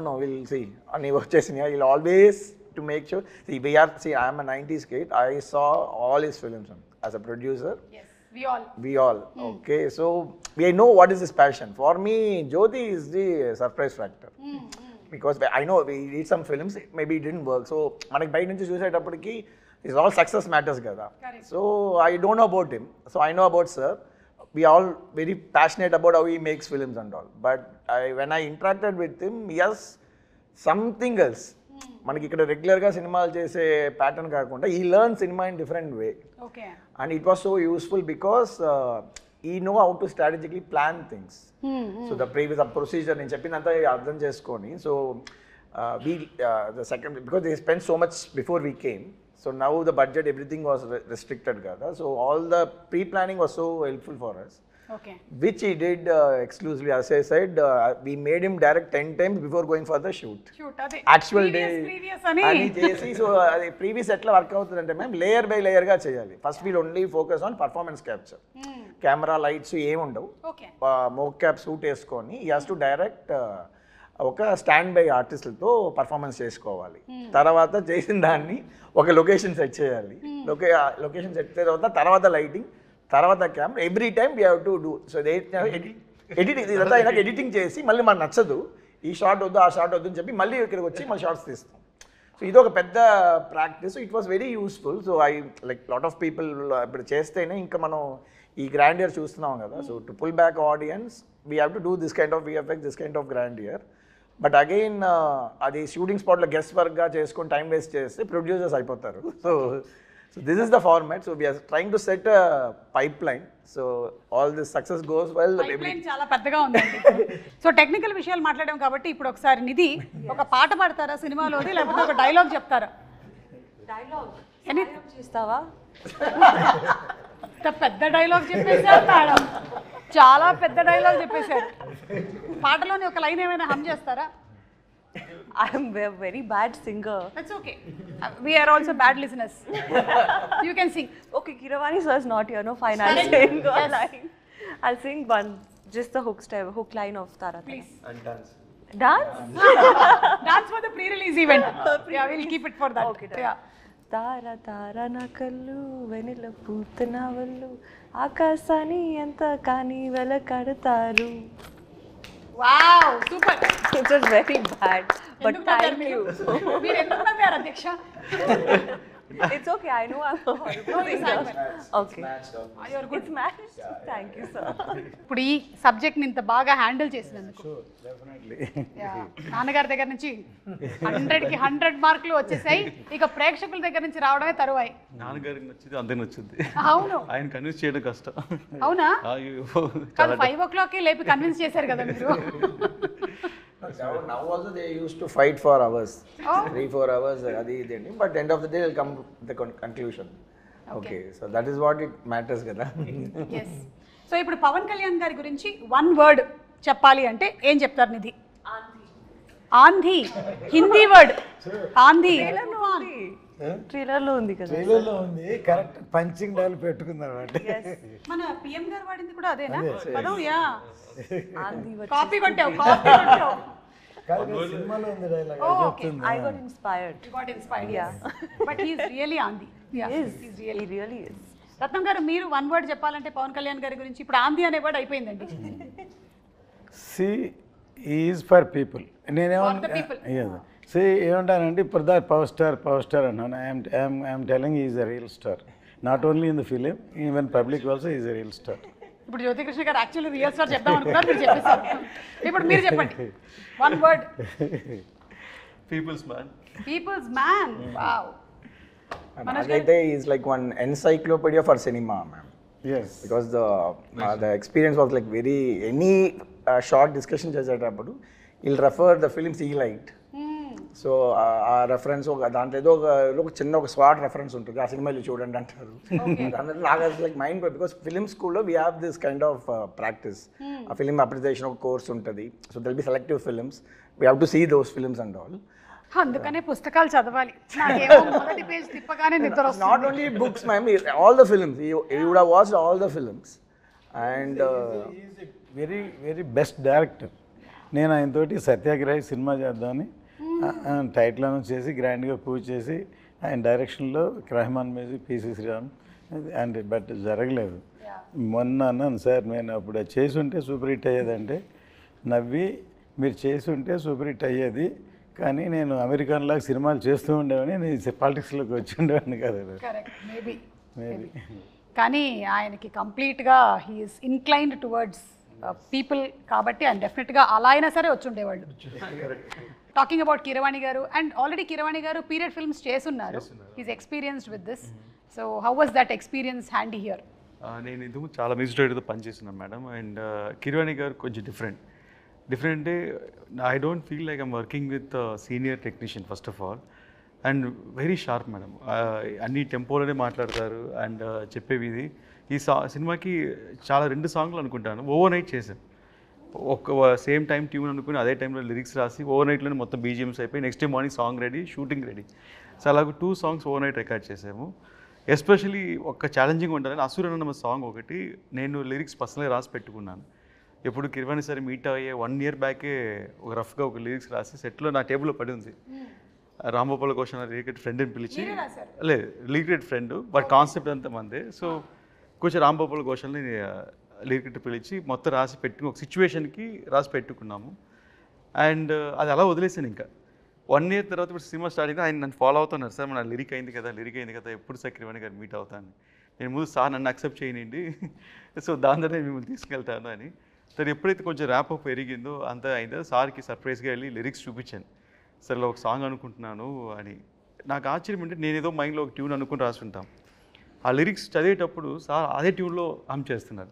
no will see అని వచ్చేసింది. We'll always to make sure, I am a 90s kid, I saw all his films as a producer. Yes, we all. Okay, so we know what is his passion. For me, Jyoti is the surprise factor. Because I know we did some films, maybe it didn't work, so manaki bhai nunchi chusettappudiki is all success matters kada. So I don't know about him, so I know about sir. We are all very passionate about how he makes films and all, but when I interacted with him, yes, something else. మనకి ఇక్కడ రెగ్యులర్గా సినిమాలు చేసే ప్యాటర్న్ కాకుండా he learn cinema in different way. And it was so useful because he know how to strategically plan things. So the previous procedure నేను చెప్పిందంతా అర్థం చేసుకొని, so the second because they spend so much before we came, so now the budget everything was restricted కదా, so all the pre planning was so helpful for us. Okay. Which he did exclusively. As I said, we made him direct 10 times before going for the shoot. Actual day. Ani chesi, so previous etla work avutundante ma'am, layer by layer ga cheyali. First we'll only focus on performance capture. Camera lights em undavu. Okay. Mocap suit esకొని he has to direct ఒక స్టాండ్ బై ఆర్టిస్టులతో పర్ఫార్మెన్స్ చేసుకోవాలి. తర్వాత చేసిన దాన్ని ఒక లొకేషన్ సెట్ చేయాలి. లొకేషన్ సెట్ చేసిన తర్వాత లైటింగ్, తర్వాత camera, every time we have to do. So editing ఇదంతా అయినాక ఎడిటింగ్ చేసి మళ్ళీ మనకు నచ్చదు, ఈ షార్ట్ వద్దు ఆ షార్ట్ వద్దు అని చెప్పి మళ్ళీ ఇక్కడికి వచ్చి మళ్ళీ షార్ట్స్ తీస్తాం. సో ఇది ఒక పెద్ద practice. It was very useful. So I like lot of people ఇప్పుడు చేస్తేనే ఇంకా మనం ఈ గ్రాండియర్ చూస్తున్నాం కదా. So to pull back audience we have to do this kind of VFX, this kind of grandeur. But again అది షూటింగ్ స్పాట్లో గెస్ట్ వర్క్గా చేసుకొని టైం వేస్ట్ చేస్తే ప్రొడ్యూసర్స్ అయిపోతారు. So this is the format. So we are trying to set a pipeline. So all this success goes well. Pipeline చాలా పెద్దగా ఉందండి. సో టెక్నికల్ విషయాలు మాట్లాడాం కాబట్టి ఇప్పుడు ఒకసారి నిధి ఒక పాట పాడతారా సినిమాలోది, లేకపోతే ఒక డైలాగ్ చెప్తారా? డైలాగ్ ఎనీ చేస్తావా? ఇంత పెద్ద డైలాగ్ చెప్పేశారు మేడం, చాలా పెద్ద డైలాగ్ చెప్పేశారు. పాటలోని ఒక లైన్ ఏమైనా హమ్ చేస్తారా? I'm a very bad singer. That's okay. We are also bad listeners. You can sing. Okay, Kiravani sir is not here. No, fine. I'll Correct. sing a Yes. line. I'll sing one, just the hook line of Tara. Please. And dance. Dance? Dance for the pre-release event. Yeah, we'll keep it for that. Okay, done. Yeah. తార తార నా కళ్ళు వెనిల పూత నా వల్లు ఆకాశాన్ని ఎంత కానీ వెలకడతారు. Wow, super. It was very bad, but ఎందుకు నవ్వారు thank మీరు? you. మీరు ఎందుకు నవ్వారు అధ్యక్ష? It's okay. I know I'm a horrible singer. Okay. You're good. It's matched. Thank you, sir. ఇప్పుడు ఈ సబ్జెక్ట్ని ఇంత బాగా హ్యాండిల్ చేసినందుకు డెఫినెట్లీ. Yeah. నాన్నగారి దగ్గర నుంచి 100కి 100 మార్కులు వచ్చేసాయి. ఇక ప్రేక్షకుల దగ్గర నుంచి రావడమే తరువాయి. నాన్నగారికి నచ్చింది అందరికి నచ్చింది. అవును. ఆయన కన్విన్స్ చేయడం కష్టం. అవునా? అయ్యో, కాదు 5 o'clock లేపి కన్విన్స్ చేశారు కదా మీరు. Now also they used to fight for hours, Oh. 3-4 hours. But end of the day they'll come to the conclusion. Okay, so that is what it matters, kada. Yes. So ఇప్పుడు పవన్ కళ్యాణ్ గారి గురించి 1 word చెప్పాలి అంటే ఏం చెప్తారు నిధి? ఆంధీ. హిందీ వర్డ్ ఆంధీ. ట్రైలర్ లో ఉంది కదా. ట్రైలర్లో ఉంది, కరెక్ట్ పంచింగ్ డైల్ పెట్టుకున్నారు అంటే. మన పిఎం గారు వాడింది కూడా అదేనా పదం? యా, ఆంధీ కాపీ కొట్టావు. సినిమాలో ఉంది dialogue okay, I got inspired. You got inspired. Yeah, but he is really ఆంధీ. Yeah, He really is. Ratnam గారు మీరు 1 word చెప్పాలంటే పవన్ కళ్యాణ్ గారి గురించి ఇప్పుడు ఆంధీ అనే వర్డ్ అయిపోయిందండి. She is for people. For the people. నేనేమన్నా సి ఏమంటానంటే ఇప్పుడు దా పవర్ స్టార్ అన్నాను. I'm telling is a real star, not only in the film, even public also is a real star. ఇప్పుడు జ్యోతికృష్ణ గారు యాక్చువల్లీ రియల్ స్టార్ చెప్దాం అనుకున్నారు, మీరు చెప్పేశారు. ఇప్పుడు మీరు చెప్పండి 1 word. Peoples man. Peoples man. Wow. Naagaite is like one encyclopedia for cinema, ma'am. Yes. Because the experience was like very, any short discussion చేసేటప్పుడు he'll refer the films he liked. So ఆ రెఫరెన్స్ దాంట్లో ఏదో ఒక చిన్న ఒక స్వాట్ రెఫరెన్స్ ఉంటుంది, ఆ సినిమాలు చూడండి అంటారు. దాంట్లో నాకు లైక్ మైండ్, బికాస్ ఫిలిం స్కూల్లో we have this kind of practice. ఆ ఫిలిం అప్రిసియేషన్ ఒక కోర్స్ ఉంటుంది. So they'll be selective films, we have to see those films and all. అందుకనే పుస్తకాలు చదవాలి. నాకేమో మొదటి పేజ్ తిప్పగానే నిద్ర వస్తుంది. Not only books, ma'am, all the films. You would have watched all the films. And is very very best director. నేను ఆయనతోటి సత్యాగ్రహి సినిమా చేద్దామని టైటిల్ అనౌన్స్ చేసి గ్రాండ్గా పూజ చేసి ఆయన డైరెక్షన్లో Rahman music, PC Sreeram and but జరగలేదు. మొన్న అన్నాను సార్, నేను అప్పుడు అది చేసి ఉంటే సూపర్ హిట్ అయ్యేదంటే నవ్వి, మీరు చేసి ఉంటే సూపర్ హిట్ అయ్యేది, కానీ నేను అమెరికన్లాగా సినిమాలు చేస్తూ ఉండేవాడిని, నేను పాలిటిక్స్లోకి వచ్చి ఉండేవాడిని కదా. Correct, maybe. మేబీ కానీ ఆయనకి కంప్లీట్గా హీఈస్ ఇన్క్లైన్డ్ టువర్డ్స్ పీపుల్ కాబట్టి ఆయన డెఫినెట్గా అలా అయినా సరే వచ్చి ఉండేవాళ్ళు. టాకింగ్ అబౌట్ కీరవాణి గారు, and already Keeravani garu period films చేస్తున్నారు. He's experienced with this. So how was that experience handy here? నేను ఇందుకు చాలా మ్యూజిక్ డైరెక్టర్తో పనిచేస్తున్నాను మేడం. అండ్ కిరవాణి గారు కొంచెం డిఫరెంట్ అంటే I don't feel like I'm working with senior technician first of all. And very sharp madam, అన్ని టెంపోలోనే మాట్లాడతారు. అండ్ చెప్పేవి ఇది ఈ సినిమాకి చాలా 2 సాంగ్లు అనుకుంటాను ఓవర్ నైట్ చేశాను. ఒక సేమ్ టైం ట్యూన్ అనుకుని అదే టైంలో లిరిక్స్ రాసి ఓవర్ నైట్లోనే మొత్తం బీజిఎమ్స్ అయిపోయి next day morning song ready, shooting ready. So అలాగ 2 songs ఓవర్ నైట్ రికార్డ్ చేసాము. ఎస్పెషలీ ఒక ఛాలెంజింగ్ ఉంటుందని అసురన్న సాంగ్ ఒకటి నేను లిరిక్స్ పర్సనల్గా రాసి పెట్టుకున్నాను. ఎప్పుడు కిరవాణి సరే మీట్ అయ్యే 1 year బ్యాకే ఒక రఫ్గా ఒక లిరిక్స్ రాసి సెట్లో నా టేబుల్లో పడి ఉంది. రాంగోపాల్ ఘోష్ లిరికెట్ ఫ్రెండ్ని పిలిచి, లేదు లిరికెట్ ఫ్రెండ్ బట్ కాన్సెప్ట్ అంతా మందే. సో కొంచెం రాంగోపాల్ ఘోష్ని లిరికెట్ పిలిచి మొత్తం రాసి పెట్టుకుని ఒక సిచ్యువేషన్కి రాసి పెట్టుకున్నాము. అండ్ అది అలా వదిలేసాను. ఇంకా 1 year తర్వాత ఇప్పుడు సినిమా స్టార్ట్ అయితే ఆయన నన్ను ఫాలో అవుతున్నారు. సార్ మన లిరిక్ అయింది కదా ఎప్పుడు సార్ కిరవాణి గారు మీట్ అవుతాను. నేను ముందు సార్ నన్ను అక్సెప్ట్ చేయనండి, సో దాని ద్వారా నేను మిమ్మల్ని తీసుకెళ్తాను అని. సార్ ఎప్పుడైతే కొంచెం ర్యాప్ అప్ పెరిగిందో అంతా అయిందో సార్కి సర్ప్రైజ్గా వెళ్ళి లిరిక్స్ చూపించాను. సార్ ఇలా ఒక సాంగ్ అనుకుంటున్నాను అని. నాకు ఆశ్చర్యం అంటే నేను ఏదో మైండ్లో ఒక ట్యూన్ అనుకుని రాసుంటాం, ఆ లిరిక్స్ చదివేటప్పుడు సార్ అదే ట్యూన్లో హమ్ చేస్తున్నారు.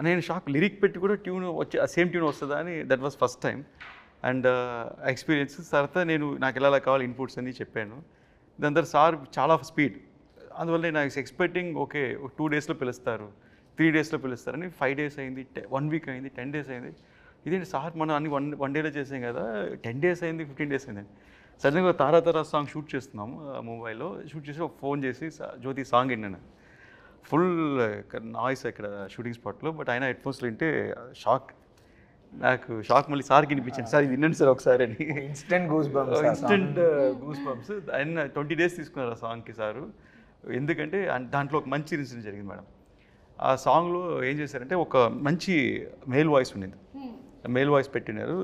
నేను షాక్, లిరిక్ పెట్టి కూడా ట్యూన్ వచ్చే సేమ్ ట్యూన్ వస్తుందా అని. That was first time. And experience తర్వాత నాకు ఎలా కావాలి ఇన్పుట్స్ అని చెప్పాను. దాని తర్వాత సార్ చాలా స్పీడ్, అందువల్ల నేను ఎక్స్పెక్టింగ్ ఓకే 2 డేస్లో పిలుస్తారు, 3 డేస్లో పిలుస్తారని 5 డేస్ అయింది, 1 వీక్ అయింది, 10 డేస్ అయింది. ఇదేంటి సార్ మనం అన్ని వన్ డేలో చేసాం కదా, 10 డేస్ అయింది, 15 డేస్ అయింది. సడన్గా తారా సాంగ్ షూట్ చేస్తున్నాము ముంబైలో. షూట్ చేసి ఒక ఫోన్ చేసి జ్యోతి సాంగ్ విన్నాను. ఫుల్ నాయిస్ ఇక్కడ షూటింగ్ స్పాట్లో, బట్ ఆయన హెడ్ ఫోన్స్లో వింటే నాకు షాక్. మళ్ళీ సార్కి వినిపించాను, సార్ ఇది వినండి సార్ ఒకసారి అని. Instant goose bumps. ఆయన 20 డేస్ తీసుకున్నారు ఆ సాంగ్కి సారు. ఎందుకంటే దాంట్లో ఒక మంచి ఇన్సిడెంట్ జరిగింది మేడం. ఆ సాంగ్లో ఏం చేశారంటే ఒక మంచి మేల్ వాయిస్ ఉండింది, మేల్ వాయిస్ పెట్టినారు.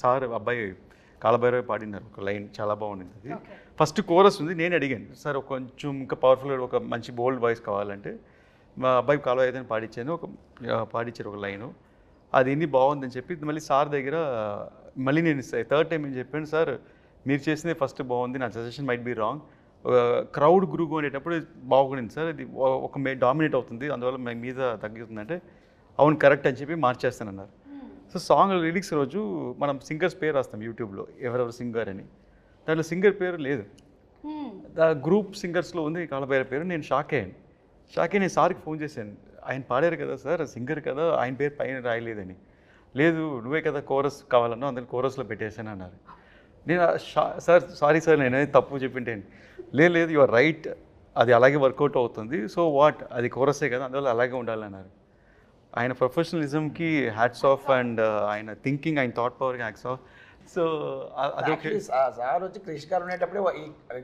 సార్ అబ్బాయి కాలభైరవి పాడినారు ఒక లైన్, చాలా బాగుండింది అది. ఫస్ట్ కోరస్ ఉంది, నేను అడిగాను సార్ కొంచెం ఇంకా పవర్ఫుల్గా ఒక మంచి బోల్డ్ వాయిస్ కావాలంటే మా అబ్బాయి కాలభైరవి పాడించాను, పాడించారు ఒక లైను. అది ఎన్ని బాగుందని చెప్పి మళ్ళీ సార్ దగ్గర మళ్ళీ నేను 3rd టైం ఏం చెప్పాను, సార్ మీరు చేసిందే ఫస్ట్ బాగుంది, నా suggestion might be wrong, crowd గురుగు అనేటప్పుడు బాగుండింది సార్, ఇది ఒక డామినేట్ అవుతుంది, అందువల్ల మీద తగ్గుతుందంటే అవును కరెక్ట్ అని చెప్పి మార్చేస్తానన్నారు. సో సాంగ్ లిరిక్స్ రోజు మనం సింగర్స్ పేరు రాస్తాం యూట్యూబ్లో, ఎవరెవరు సింగర్ అని. దాంట్లో సింగర్ పేరు లేదు, గ్రూప్ సింగర్స్లో ఉంది కాలభైరవి పేరు. నేను షాక్ అయ్యాను. నేను సార్కి ఫోన్ చేశాను, ఆయన పాడారు కదా సార్, సింగర్ కదా, ఆయన పేరు పైన రాయలేదని. లేదు నువ్వే కదా కోరస్ కావాలన్నా, అందులో కోరస్లో పెట్టేశాను అన్నారు. నేను సార్ సారీ సార్ నేనేది తప్పు చెప్పింటాను. లేదు యువర్ రైట్, అది అలాగే వర్కౌట్ అవుతుంది, సో వాట్ అది కోరసే కదా, అందువల్ల అలాగే ఉండాలన్నారు. ఆయన ప్రొఫెషనలిజంకి హ్యాట్స్ ఆఫ్, అండ్ ఆయన థింకింగ్, ఆయన థాట్ పవర్కి హ్యాట్స్ ఆఫ్. సో అదొకే. సార్ వచ్చి క్రిష్ గారు ఉండేటప్పుడే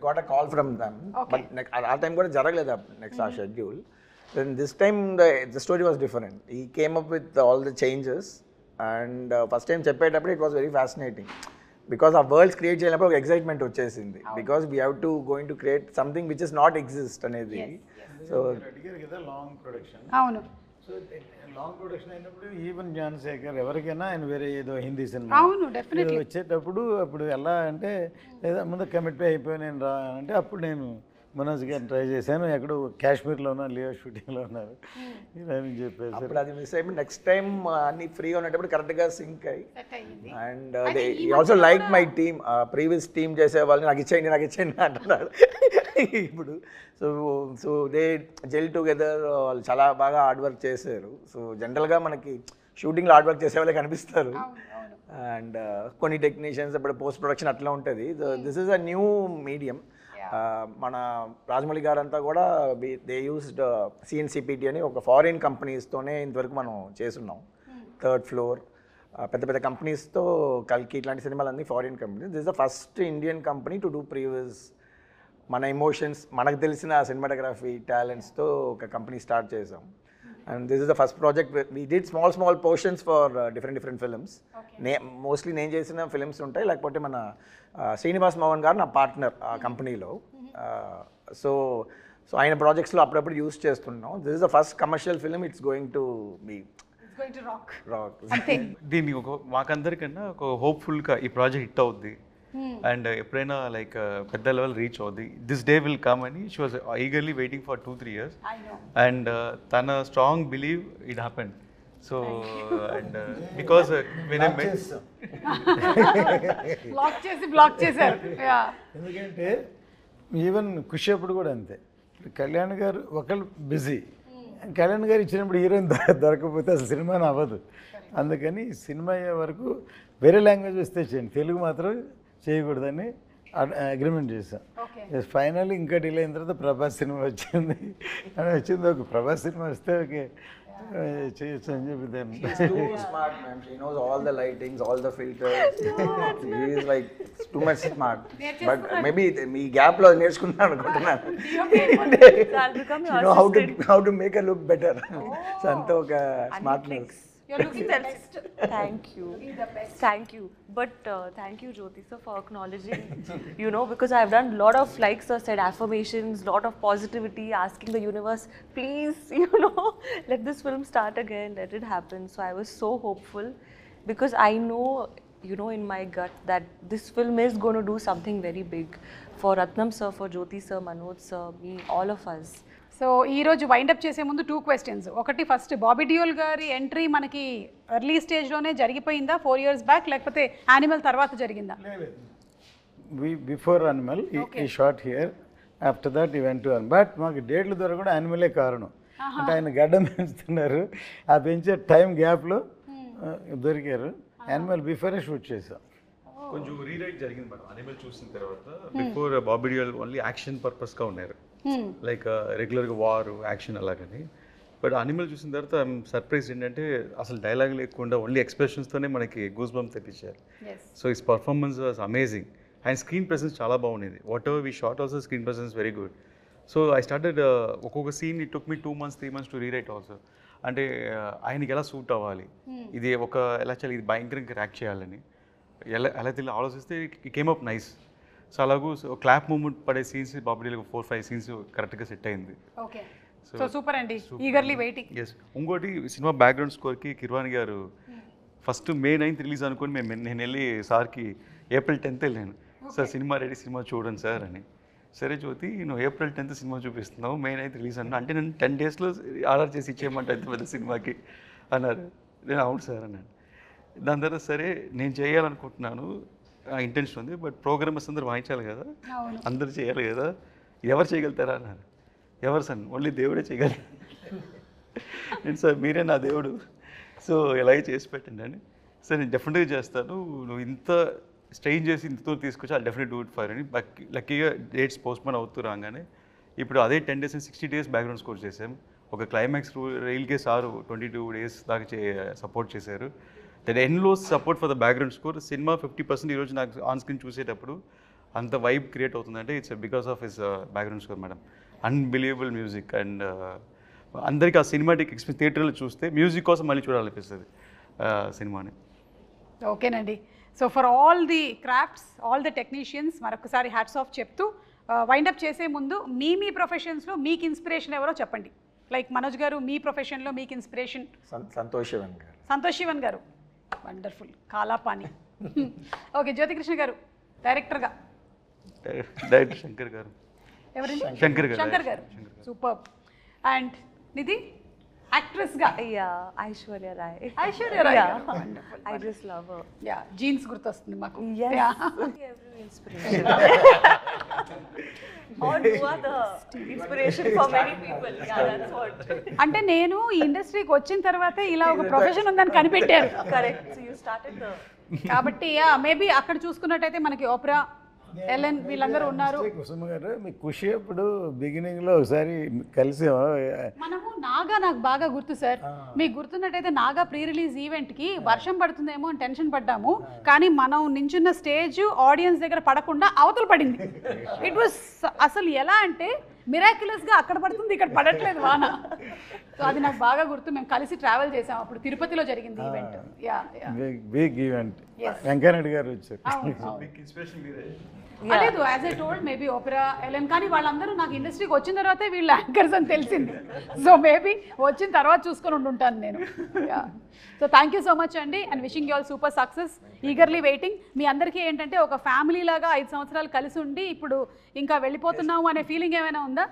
got a call from them, but ఆ టైం కూడా జరగలేదు నెక్స్ట్ ఆ schedule. Then this time the story was different. He came up with all the changes, and first time చెప్పేటప్పుడు it was very fascinating, because ఆ వరల్డ్స్ క్రియేట్ చేసినప్పుడు ఒక ఎక్సైట్మెంట్ వచ్చేసింది, because we have to going to create something which is not exist అనేది. సో అడిగారు కదా లాంగ్ ప్రొడక్షన్. అవును. సో లాంగ్ ప్రొడక్షన్ అయినప్పుడు ఈవెన్ జ్ఞానశేఖర్ ఎవరికైనా ఆయన వేరే ఏదో హిందీ సినిమా అవును డెఫినెట్లీ వచ్చేటప్పుడు అప్పుడు ఎలా అంటే లేదా ముందు కమిట్ అయిపోయి నేను రా అంటే అప్పుడు నేను మనోజ్ గారిని ట్రై చేశాను, ఎక్కడో కాశ్మీర్లో ఉన్నారు, లియో షూటింగ్లో ఉన్నారు ఇలా అని చెప్పేసి. అప్పుడు అది మిస్ అయిపోయి నెక్స్ట్ టైం అన్ని ఫ్రీగా ఉన్నప్పుడు కరెక్ట్గా సింక్ అయ్యి, and they also like my team, previous team చేసే వాళ్ళని నాకు ఇచ్చేయండి అంటున్నాడు ఇప్పుడు. సో దే జెల్ టుగెదర్, వాళ్ళు చాలా బాగా హార్డ్ వర్క్ చేశారు. సో జనరల్గా మనకి షూటింగ్లో హార్డ్ వర్క్ చేసే వాళ్ళే కనిపిస్తారు, అండ్ కొన్ని టెక్నీషియన్స్ ఇప్పుడు పోస్ట్ ప్రొడక్షన్ అట్లా ఉంటుంది. This is a new medium. మన రాజమౌళి గారు అంతా కూడా దే యూస్డ్ CNCPT అని ఒక ఫారిన్ కంపెనీస్తోనే ఇంతవరకు మనం చేస్తున్నాం. 3rd ఫ్లోర్ పెద్ద పెద్ద కంపెనీస్తో, కల్కి ఇట్లాంటి సినిమాలన్నీ foreign companies. This is the first Indian company to do previous మన ఎమోషన్స్, మనకు తెలిసిన సినిమాటోగ్రఫీ టాలెంట్స్తో ఒక కంపెనీ స్టార్ట్ చేసాం. And this is the first project. We did small portions for different films. Mostly నేను చేసిన ఫిల్మ్స్ ఉంటాయి, లేకపోతే మన శ్రీనివాస్ మోహన్ గారు నా పార్ట్నర్ ఆ కంపెనీలో. సో ఆయన ప్రాజెక్ట్స్లో అప్పుడప్పుడు యూస్ చేస్తున్నాం. This is the first commercial film, it's going to be rock. దీన్ని మాకందరికన్నా ఒక హోప్ఫుల్గా ఈ ప్రాజెక్ట్ హిట్ అవుద్ది, అండ్ ఎప్పుడైనా లైక్ పెద్ద లెవెల్ రీచ్ అవుద్ది, దిస్ డే విల్ కమ్ అని she was eagerly waiting for 2-3 years, and తన strong believe it happened. So and because when I met block చేశారు. ఎందుకంటే ఈవెన్ ఖుషి అప్పుడు కూడా అంతే, కళ్యాణ్ గారు ఒకళ్ళు బిజీ, కళ్యాణ్ గారు ఇచ్చినప్పుడు హీరోయిన్ దొరకకపోతే అసలు సినిమాని అవ్వదు. అందుకని సినిమా అయ్యే వరకు వేరే లాంగ్వేజ్ వస్తే చేయండి, తెలుగు మాత్రం చేయకూడదని అగ్రిమెంట్ చేశాం. ఫైనల్ ఇంకా డిలే అయిన తర్వాత ప్రభాస్ సినిమా వచ్చింది అని వచ్చింది. ఒక ప్రభాస్ సినిమా వస్తే ఓకే చేయొచ్చు అని చెప్పి దాన్ని. Too smart, ma'am. She knows all the lightings, all the filters. She is like too much smart. But maybe me gap lo నేర్చుకున్నాను అనుకుంటున్నాను. You know how to make her look better. So అంతా ఒక smartness. You're looking the best. Thank you. Thank you. But thank you, Jyoti sir, for acknowledging, because I've done a lot of, like sir said, affirmations, lot of positivity, asking the universe, please, let this film start again, let it happen. So I was so hopeful, because I know, in my gut that this film is going to do something very big for Ratnam sir, for Jyoti sir, Manoj sir, me, all of us. So ఈరోజు వైండప్ చేసే ముందు 2 questions. ఒకటి, ఫస్ట్ బాబీ డియోల్ గారి ఎంట్రీ మనకి ఎర్లీ స్టేజ్లోనే జరిగిపోయిందా 4 years బ్యాక్, లేకపోతే యానిమల్ తర్వాత జరిగిందా? బిఫోర్ అనిమల్ ఈ షార్ట్ హియర్, ఆఫ్టర్ దట్ ఈ వెంట్ టు అనిమల్. బట్ మాకు డేట్లు దొరక కూడా యానిమలే కారణం. అంటే ఆయన గడ్డం పెంచుతున్నారు, ఆ పెంచే టైం గ్యాప్లో దొరికారు. యానిమల్ బిఫోరే షూట్ చేసాం. కొంచెం రీరైట్ జరిగింది మేడం అనిమల్ చూసిన తర్వాత. Before Bobby Deol only action పర్పస్గా ఉన్నారు, లైక్ రెగ్యులర్గా వార్ యాక్షన్ అలాగని. బట్ అనిమల్ చూసిన తర్వాత ఐఎమ్ సర్ప్రైజ్ ఏంటంటే అసలు డైలాగ్ లేకుండా ఓన్లీ ఎక్స్ప్రెషన్స్తోనే మనకి గూస్ బంప్ తెప్పించారు. So his performance was amazing and screen presence చాలా బాగుండేది. Whatever we shot also screen presence very good. So I started ఒక్కొక్క scene it took me 2 months 3 months to rewrite also. అంటే ఆయనకి ఎలా సూట్ అవ్వాలి, ఇది ఒక ఎలా చేయాలి, ఇది భయంకరంగా యాక్ట్ చేయాలని ఎలా తెలియదు ఆలోచిస్తే it came up nice. So అలాగూ క్లాప్ మూమెంట్ పడే సీన్స్ బాబుడీలకు 4-5 scenes కరెక్ట్గా సెట్ అయింది. ఓకే, సో సూపర్ అండి, ఈగర్లీ వెయిటింగ్. ఎస్, ఇంకోటి సినిమా బ్యాక్గ్రౌండ్ స్కోర్కి కిర్వాణి గారు ఫస్ట్ May 9th రిలీజ్ అనుకుని నేను వెళ్ళి సార్కి April 10th వెళ్ళాను. సార్ సినిమా రెడీ, సినిమా చూడండి సార్ అని. సరే జ్యోతి, నువ్వు April 10th సినిమా చూపిస్తున్నావు, May 9th రిలీజ్ అన్నా, అంటే నేను 10 daysలో ఆర్డర్ చేసి ఇచ్చేయమంటే ఎంత పెద్ద సినిమాకి అన్నారు. నేను అవును సార్ అన్నాను. దాని తర్వాత సరే నేను చేయాలనుకుంటున్నాను, ఇంటెన్షన్ ఉంది, బట్ ప్రోగ్రామర్స్ అందరూ వాయించాలి కదా, అందరూ చేయాలి కదా, ఎవరు చేయగలుగుతారా అన్నారు. ఎవరు సార్, ఓన్లీ దేవుడే చేయగలి. నేను సార్ మీరే నా దేవుడు, సో ఎలాగే చేసి పెట్టండి అని. సార్ నేను డెఫినెట్గా చేస్తాను, నువ్వు ఇంత స్ట్రెయిన్ చేసి ఇంతతో తీసుకొచ్చి అది డెఫినెట్ డూ ఇట్ ఫర్ అని. లక్కీగా డేట్స్ పోస్ట్పోన్ అవుతూ రాగానే ఇప్పుడు అదే 10 days and 60 days background score చేసాం. ఒక క్లైమాక్స్ రైల్కే సారు 22 days దాకా సపోర్ట్ చేశారు. That endless support for the background score. Cinema 50% ఈరోజు నాకు ఆన్ స్క్రీన్ చూసేటప్పుడు అంత వైబ్ క్రియేట్ అవుతుందంటే it's because of his background score madam. Unbelievable music and అందరికీ ఆ సినిమాటిక్ ఎక్స్పీరియన్స్ థియేటర్లో చూస్తే మ్యూజిక్ కోసం మళ్ళీ చూడాలనిపిస్తుంది సినిమాని. ఓకేనండి, so for all the crafts, all the technicians మరొకసారి హ్యాట్స్ ఆఫ్ చెప్తూ వైండప్ చేసే ముందు మీ ప్రొఫెషన్స్లో మీకు ఇన్స్పిరేషన్ ఎవరో చెప్పండి. లైక్ మనోజ్ గారు, మీ ప్రొఫెషన్లో మీకు ఇన్స్పిరేషన్? సంతోష్ శివన్ గారు. సంతోష్ శివన్ గారు, వండర్ఫుల్, కాలాపాని. ఓకే, జ్యోతికృష్ణ గారు డైరెక్టర్గా? డైరెక్టర్ శంకర్ గారు. ఎవరండి? శంకర్ గారు. సూపర్. అండ్ నిధి యాక్ట్రెస్గా? Aishwarya Rai. Aishwarya Rai, I just love her. Yeah, Jeans గుర్తొస్తుంది మాకు. Yes. Every inspiration. Or you are the inspiration for many people. Yeah, that's what. అంటే నేను ఈ ఇండస్ట్రీకి వచ్చిన తర్వాతే ఇలా ఒక ప్రొఫెషన్ ఉందని కనిపెట్టారు. Correct. So you started the. కాబట్టి మేబీ అక్కడ చూసుకున్నట్టయితే మనకి ఓప్రా, ఎలెన్ వీళ్ళందరూ ఉన్నారు. కుసుమ గారు, మీ ఖుషి అప్పుడు బిగినింగ్లో ఒకసారి కలిసామా? మనము నాగా, నాకు బాగా గుర్తు సార్, మీకు గుర్తున్నట్టయితే నాగా ప్రీ రిలీజ్ ఈవెంట్కి వర్షం పడుతుందేమో అని టెన్షన్ పడ్డాము, కానీ మనం నించున్న స్టేజ్ ఆడియన్స్ దగ్గర పడకుండా అవతల పడింది. ఇట్ వాస్ అసలు ఎలా అంటే మిరాక్యులస్గా అక్కడ పడుతుంది, ఇక్కడ పడట్లేదు వాన. సో అది నాకు బాగా గుర్తు. మేము కలిసి ట్రావెల్ చేసాం, అప్పుడు తిరుపతిలో జరిగింది ఈవెంట్. Big event. వెంకయ్యనాయుడు గారు వచ్చారు. లేదు, as I told maybe Opera, Ellen, కానీ వాళ్ళందరూ నాకు ఇండస్ట్రీకి వచ్చిన తర్వాతే వీళ్ళు యాంకర్స్ అని తెలిసింది. సో మేబీ వచ్చిన తర్వాత చూసుకొని ఉంటుంటాను నేను. So thank you so much అండి, and wishing you all super success. Eagerly waiting. మీ అందరికీ ఏంటంటే ఒక ఫ్యామిలీ లాగా 5 సంవత్సరాలు కలిసి ఉండి ఇప్పుడు ఇంకా వెళ్ళిపోతున్నాము అనే ఫీలింగ్ ఏమైనా ఉందా?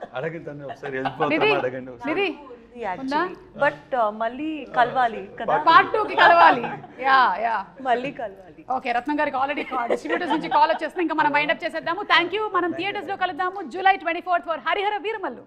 నిధి ఉందా? బట్ మళ్ళీ కలవాలి కదా, Part 2కి కలవాలి. మళ్ళీ కలవాలి. ఓకే, రత్నం గారికి ఆల్రెడీ డిస్ట్రిబ్యూటర్స్ నుంచి కాల్ వచ్చేస్తుంది. ఇంకా మనం వైండప్ చేసేద్దాము. Thank you. మనం థియేటర్స్లో కలుద్దాము July 24th for Harihara Veeramallu.